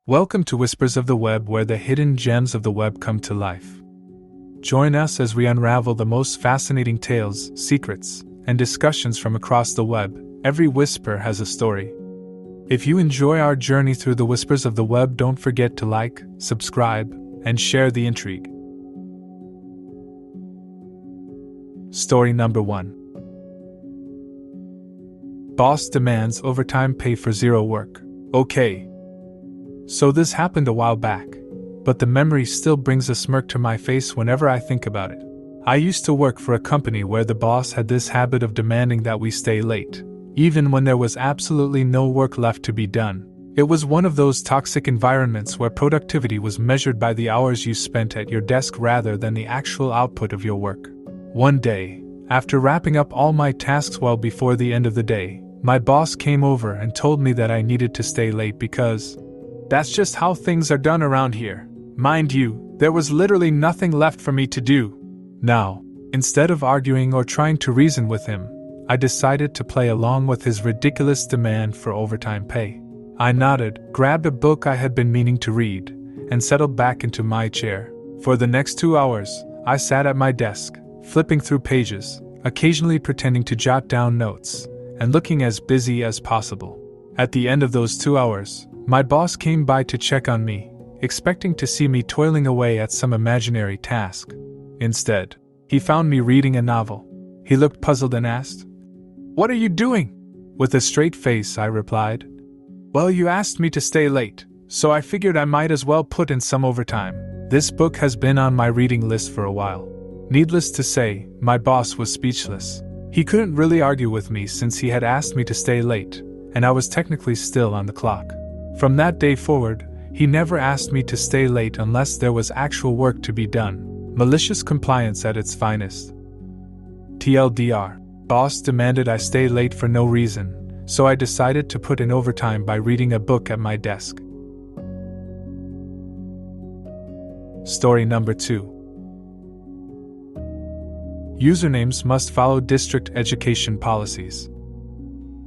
Welcome to Whispers of the Web, where the hidden gems of the web come to life. Join us as we unravel the most fascinating tales, secrets, and discussions from across the web. Every whisper has a story. If you enjoy our journey through the whispers of the web, don't forget to like, subscribe, and share the intrigue. Story number 1. Boss demands overtime pay for zero work. Okay. So this happened a while back, but the memory still brings a smirk to my face whenever I think about it. I used to work for a company where the boss had this habit of demanding that we stay late, even when there was absolutely no work left to be done. It was one of those toxic environments where productivity was measured by the hours you spent at your desk rather than the actual output of your work. One day, after wrapping up all my tasks well before the end of the day, my boss came over and told me that I needed to stay late because that's just how things are done around here. Mind you, there was literally nothing left for me to do. Now, instead of arguing or trying to reason with him, I decided to play along with his ridiculous demand for overtime pay. I nodded, grabbed a book I had been meaning to read, and settled back into my chair. For the next 2 hours, I sat at my desk, flipping through pages, occasionally pretending to jot down notes, and looking as busy as possible. At the end of those 2 hours, my boss came by to check on me, expecting to see me toiling away at some imaginary task. Instead, he found me reading a novel. He looked puzzled and asked, "What are you doing?" With a straight face, I replied, "Well, you asked me to stay late, so I figured I might as well put in some overtime." This book has been on my reading list for a while. Needless to say, my boss was speechless. He couldn't really argue with me since he had asked me to stay late, and I was technically still on the clock. From that day forward, he never asked me to stay late unless there was actual work to be done. Malicious compliance at its finest. TLDR. Boss demanded I stay late for no reason, so I decided to put in overtime by reading a book at my desk. Story number 2. Usernames must follow district education policies.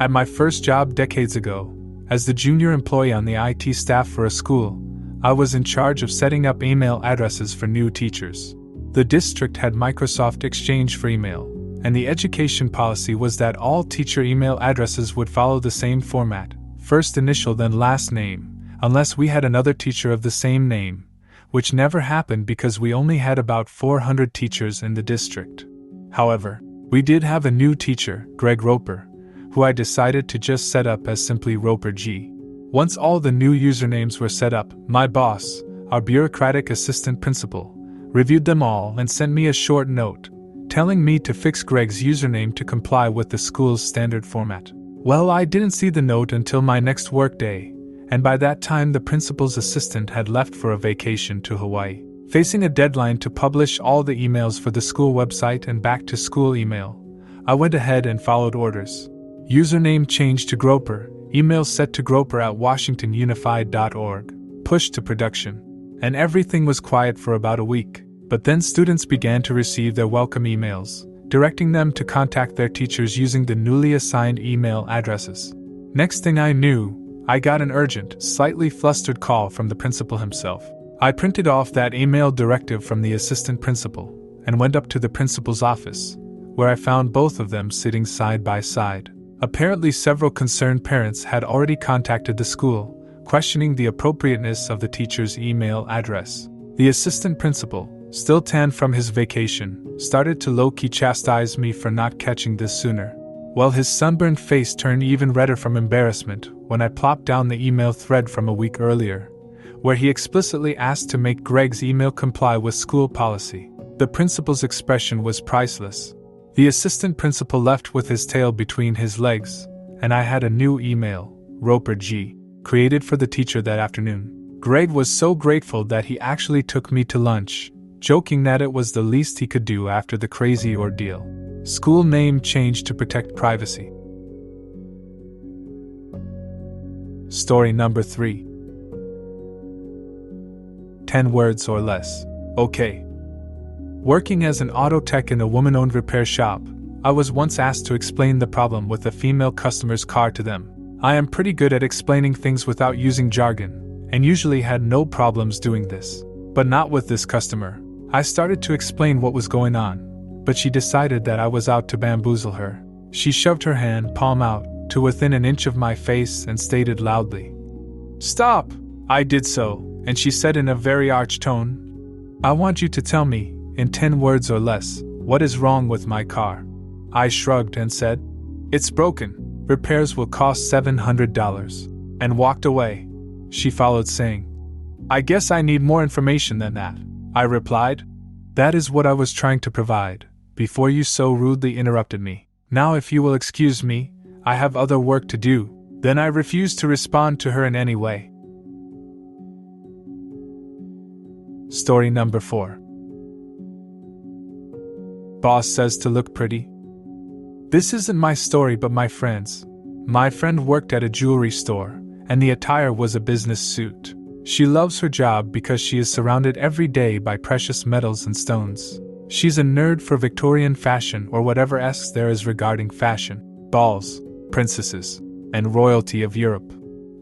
At my first job decades ago, as the junior employee on the IT staff for a school, I was in charge of setting up email addresses for new teachers. The district had Microsoft Exchange for email, and the education policy was that all teacher email addresses would follow the same format, first initial then last name, unless we had another teacher of the same name, which never happened because we only had about 400 teachers in the district. However, we did have a new teacher, Greg Roper, who I decided to just set up as simply Roper G. Once all the new usernames were set up, my boss, our bureaucratic assistant principal, reviewed them all and sent me a short note, telling me to fix Greg's username to comply with the school's standard format. Well, I didn't see the note until my next workday, and by that time the principal's assistant had left for a vacation to Hawaii. Facing a deadline to publish all the emails for the school website and back-to-school email, I went ahead and followed orders. Username changed to Groper, email set to groper@washingtonunified.org, pushed to production, and everything was quiet for about a week. But then students began to receive their welcome emails, directing them to contact their teachers using the newly assigned email addresses. Next thing I knew, I got an urgent, slightly flustered call from the principal himself. I printed off that email directive from the assistant principal and went up to the principal's office, where I found both of them sitting side by side. Apparently, several concerned parents had already contacted the school, questioning the appropriateness of the teacher's email address. The assistant principal, still tanned from his vacation, started to low-key chastise me for not catching this sooner, while his sunburned face turned even redder from embarrassment when I plopped down the email thread from a week earlier, where he explicitly asked to make Greg's email comply with school policy. The principal's expression was priceless. The assistant principal left with his tail between his legs, and I had a new email, Roper G, created for the teacher that afternoon. Greg was so grateful that he actually took me to lunch, joking that it was the least he could do after the crazy ordeal. School name changed to protect privacy. Story number 3. 10 words or less. Okay. Working as an auto tech in a woman-owned repair shop, I was once asked to explain the problem with a female customer's car to them. I am pretty good at explaining things without using jargon, and usually had no problems doing this. But not with this customer. I started to explain what was going on, but she decided that I was out to bamboozle her. She shoved her hand, palm out, to within an inch of my face and stated loudly, "Stop!" I did so, and she said in a very arch tone, "I want you to tell me, in 10 words or less, what is wrong with my car." I shrugged and said, "It's broken. Repairs will cost $700, and walked away. She followed saying, "I guess I need more information than that." I replied, "That is what I was trying to provide, before you so rudely interrupted me. Now if you will excuse me, I have other work to do." Then I refused to respond to her in any way. Story number 4. Boss says to look pretty. This isn't my story but my friend's. My friend worked at a jewelry store, and the attire was a business suit. She loves her job because she is surrounded every day by precious metals and stones. She's a nerd for Victorian fashion or whatever else there is regarding fashion, balls, princesses, and royalty of Europe.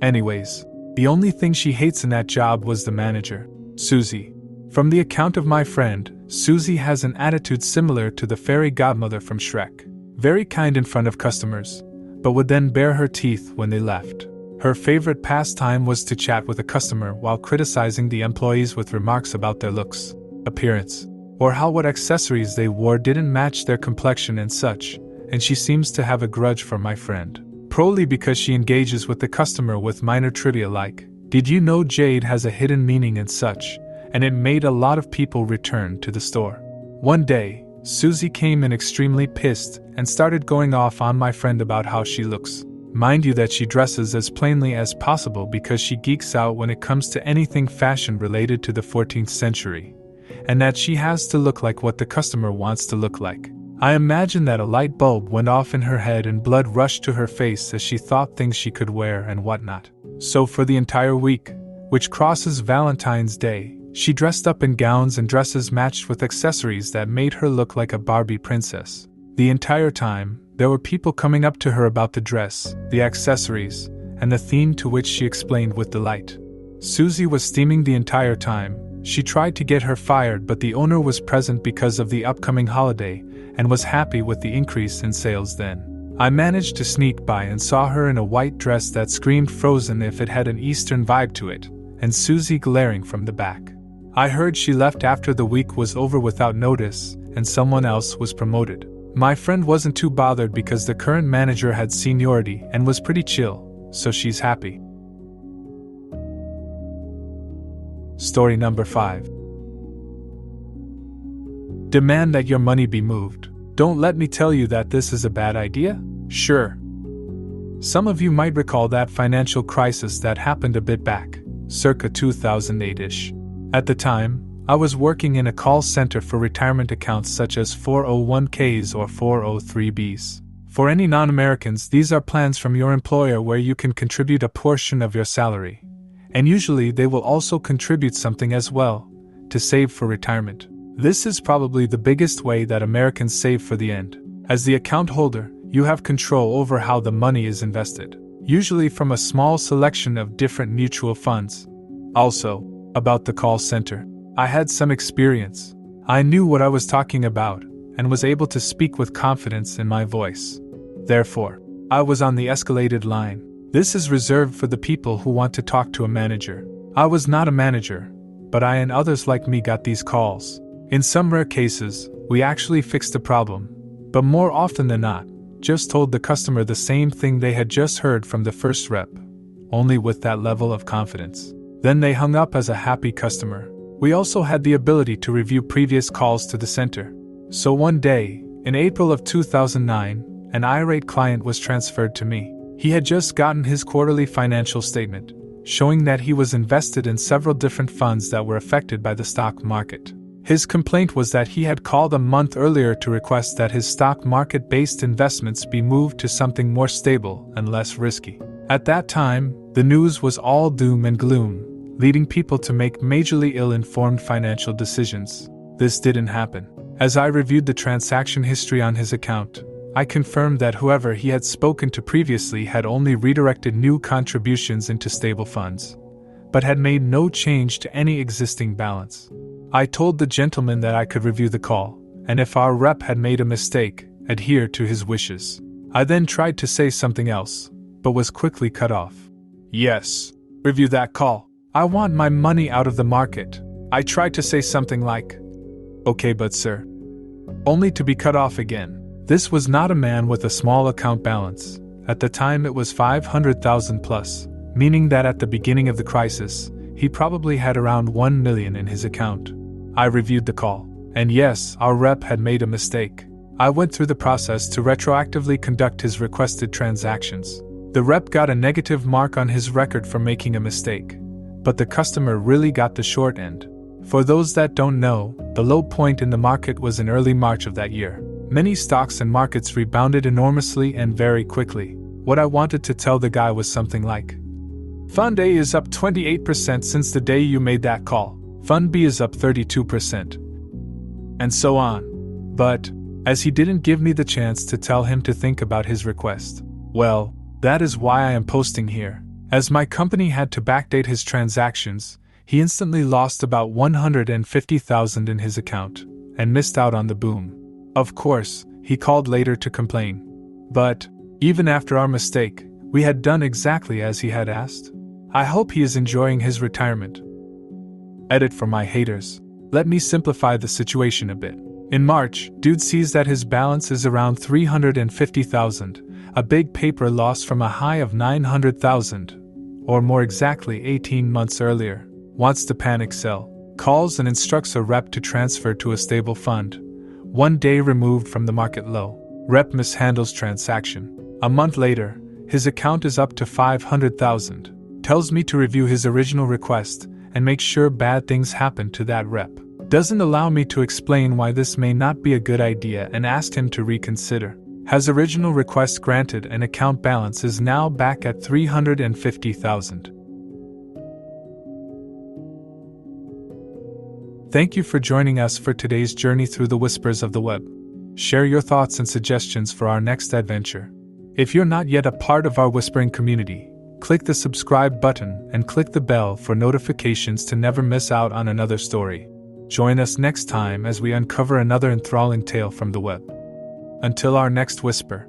Anyways, the only thing she hates in that job was the manager, Susie. From the account of my friend, Susie has an attitude similar to the fairy godmother from Shrek. Very kind in front of customers, but would then bare her teeth when they left. Her favorite pastime was to chat with a customer while criticizing the employees with remarks about their looks, appearance, or how what accessories they wore didn't match their complexion and such, and she seems to have a grudge for my friend. Probably because she engages with the customer with minor trivia like, "Did you know jade has a hidden meaning and such?" And it made a lot of people return to the store. One day, Susie came in extremely pissed and started going off on my friend about how she looks. Mind you that she dresses as plainly as possible because she geeks out when it comes to anything fashion related to the 14th century, and that she has to look like what the customer wants to look like. I imagine that a light bulb went off in her head and blood rushed to her face as she thought things she could wear and whatnot. So for the entire week, which crosses Valentine's Day, she dressed up in gowns and dresses matched with accessories that made her look like a Barbie princess. The entire time, there were people coming up to her about the dress, the accessories, and the theme, to which she explained with delight. Susie was steaming the entire time. She tried to get her fired, but the owner was present because of the upcoming holiday and was happy with the increase in sales then. I managed to sneak by and saw her in a white dress that screamed Frozen if it had an Eastern vibe to it, and Susie glaring from the back. I heard she left after the week was over without notice, and someone else was promoted. My friend wasn't too bothered because the current manager had seniority and was pretty chill, so she's happy. Story number 5. Demand that your money be moved. Don't let me tell you that this is a bad idea? Sure. Some of you might recall that financial crisis that happened a bit back, circa 2008-ish. At the time, I was working in a call center for retirement accounts such as 401ks or 403bs. For any non-Americans, these are plans from your employer where you can contribute a portion of your salary, and usually they will also contribute something as well, to save for retirement. This is probably the biggest way that Americans save for the end. As the account holder, you have control over how the money is invested, usually from a small selection of different mutual funds. Also, about the call center, I had some experience. I knew what I was talking about, and was able to speak with confidence in my voice. Therefore, I was on the escalated line. This is reserved for the people who want to talk to a manager. I was not a manager, but I and others like me got these calls. In some rare cases, we actually fixed the problem, but more often than not, just told the customer the same thing they had just heard from the first rep, only with that level of confidence. Then they hung up as a happy customer. We also had the ability to review previous calls to the center. So one day, in April of 2009, an irate client was transferred to me. He had just gotten his quarterly financial statement, showing that he was invested in several different funds that were affected by the stock market. His complaint was that he had called a month earlier to request that his stock market-based investments be moved to something more stable and less risky. At that time, the news was all doom and gloom, leading people to make majorly ill-informed financial decisions. This didn't happen. As I reviewed the transaction history on his account, I confirmed that whoever he had spoken to previously had only redirected new contributions into stable funds, but had made no change to any existing balance. I told the gentleman that I could review the call, and if our rep had made a mistake, adhere to his wishes. I then tried to say something else, but was quickly cut off. Yes, review that call. I want my money out of the market. I tried to say something like, okay, but sir. Only to be cut off again. This was not a man with a small account balance. At the time it was 500,000 plus, meaning that at the beginning of the crisis, he probably had around 1 million in his account. I reviewed the call, and yes, our rep had made a mistake. I went through the process to retroactively conduct his requested transactions. The rep got a negative mark on his record for making a mistake, but the customer really got the short end. For those that don't know, the low point in the market was in early March of that year. Many stocks and markets rebounded enormously and very quickly. What I wanted to tell the guy was something like, Fund A is up 28% since the day you made that call. Fund B is up 32%. And so on. But, as he didn't give me the chance to tell him to think about his request. Well, that is why I am posting here. As my company had to backdate his transactions, he instantly lost about 150,000 in his account, and missed out on the boom. Of course, he called later to complain. But, even after our mistake, we had done exactly as he had asked. I hope he is enjoying his retirement. Edit for my haters. Let me simplify the situation a bit. In March, dude sees that his balance is around 350,000, a big paper loss from a high of 900,000, or more exactly 18 months earlier. Wants to panic sell, calls and instructs a rep to transfer to a stable fund. 1 day removed from the market low. Rep mishandles transaction. A month later, his account is up to 500,000. Tells me to review his original request and make sure bad things happen to that rep. Doesn't allow me to explain why this may not be a good idea and asked him to reconsider. Has original request granted and account balance is now back at 350,000. Thank you for joining us for today's journey through the whispers of the web. Share your thoughts and suggestions for our next adventure. If you're not yet a part of our whispering community, click the subscribe button and click the bell for notifications to never miss out on another story. Join us next time as we uncover another enthralling tale from the web. Until our next whisper.